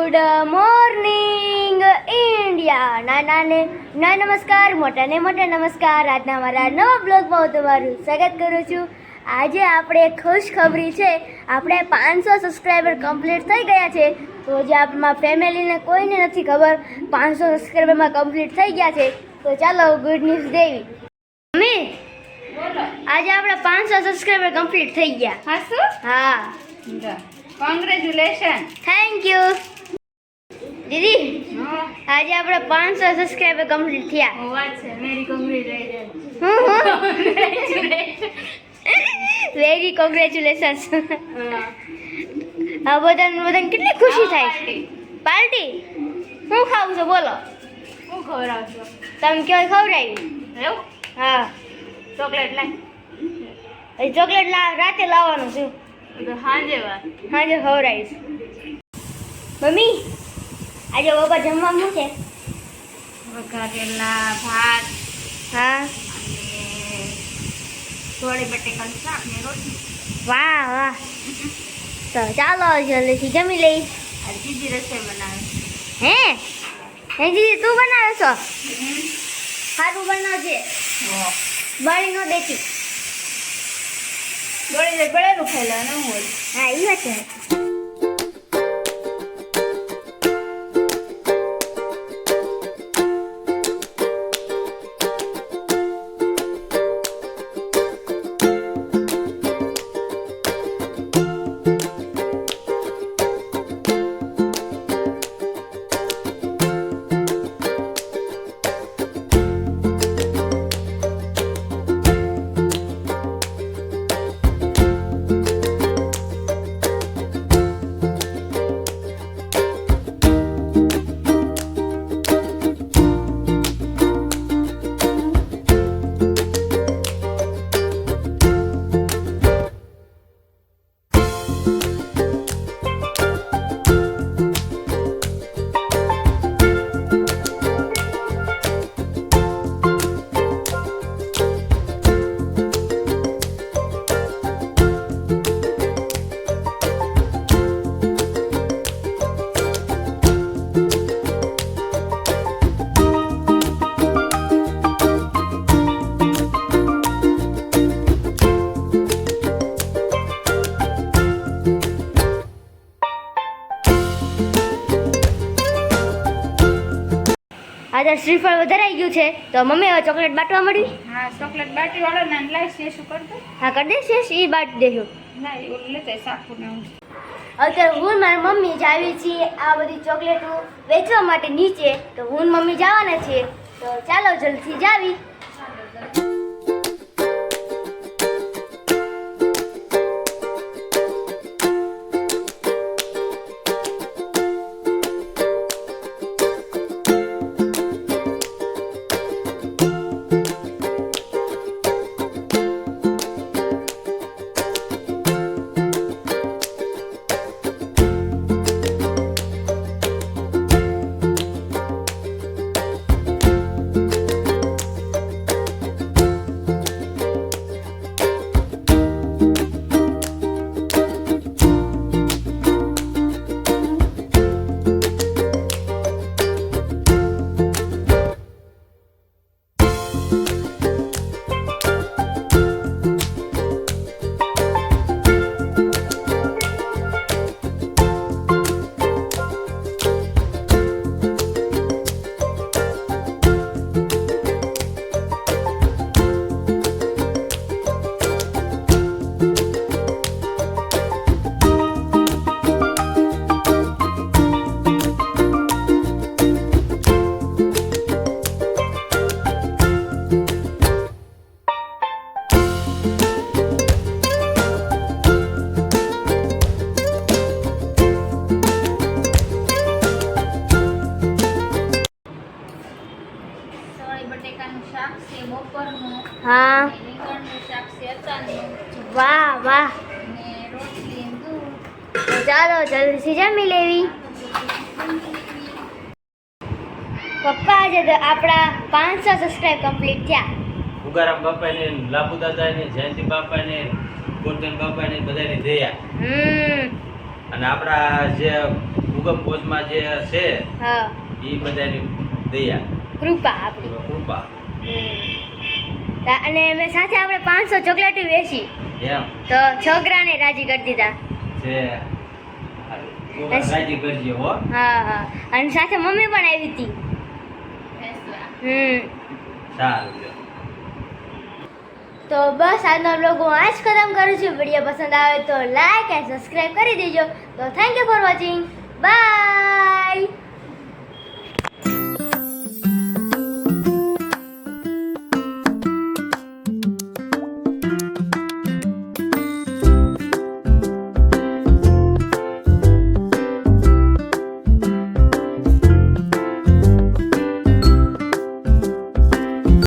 Good morning India. નાનાને ના નમસ્કાર, મોટાને મોટા નમસ્કાર. આજના મારા નવા બ્લોગમાં હું તમારું સ્વાગત કરું છું. આજે આપણે ખુશખબરી છે, આપણે 500 સબસ્ક્રાઈબર કમ્પ્લીટ થઈ ગયા છે. તો જે આપણા ફેમિલીને કોઈને નથી ખબર 500 સબસ્ક્રાઈબરમાં કમ્પ્લીટ થઈ ગયા છે. તો ચાલો ગુડ ન્યૂઝ દેવી. મમ્મી, આજે આપણા 500 સબસ્ક્રાઈબર કમ્પ્લીટ થઈ ગયા. હા શું? હા, કોંગ્રેચ્યુલેશન. થેન્ક યુ દીદી. આજે આપણે 500 સબસ્ક્રાઈબર કમ્પ્લીટ થયા. વાત છે મેરી કોંગ્રેચ્યુલેશન. Very congratulations. આ બધાને કેટલી ખુશી થાય. પાર્ટી હું ખાવું છું બોલો? હું ખવડાવશો? તમે ક્યાં ખવડાવી? એવું? હા, ચોકલેટ લાય. ચોકલેટ રાતે લાવવાનું છું, તો સાંજે વાત. સાંજે ખવડાવીશ. મમ્મી, આજે બાબા જમવાનું શું છે? વઘારેલા ભાત હા, અને થોડી બટેકાનું શાક ને રોટલી. વાહ વાહ. તો ચાલો જલ્દીથી જમી લઈ. આ બીજી રસોઈ બનાવે. હે દીદી તું બનાવે છો? સારું બનાવજે, બળી ન દેતી. બળેલું ખાઈ ન હોય. હા, એ વાત છે. આજે શ્રીફળ વધારાઈ ગયું છે, તો મમ્મી હવે ચોકલેટ બાટવા મળી. હા, ચોકલેટ બાટી વાળો ને લાઈ શેશું કરતો. હા, કરી દેશે એ બાટી દેશું. ના એ ઓલું લેતા સાકું ને અત્યારે હું મારી મમ્મી જ આવી છીએ આ બધી ચોકલેટો વેચવા માટે નીચે. તો હું ને મમ્મી જવાના છીએ, તો ચાલો જલ્દીથી જાવી. બટેકાનું શાક છે બપોરનું. હા, રીંગણનું શાક છે અત્યારનું. વાહ વાહ. અને રોટલી ને દૂધ. તો ચાલો જલ્દીથી જમી લેવી. પપ્પા, આજે તો આપણા 500 સબસ્ક્રાઇબ કમ્પ્લીટ થયા. ઉગારામ બાપાને, લાભુ દાદાને, જયંતિ બાપાને, ગોરધન બાપાને બધાને દયા. અને આપણા જે દુર્ગમ પોજમાં જે છે હા એ બધાની દયા કૃપા આપણી કૃપા અને મેં સાથે આપણે 500 ચોકલેટો વેચી એમ તો છોકરાને રાજી કરી દીધા. છે રાજી કરજે હો. હા હા અને સાથે મમ્મી પણ આવી હતી. ભેંસવા. સારું લ્યો. તો બસ આજનો બ્લોગ હું આ જ ખતમ કરું છું. વિડીયો પસંદ આવે તો લાઈક એન્ડ સબસ્ક્રાઇબ કરી દેજો. તો thank you for watching. By.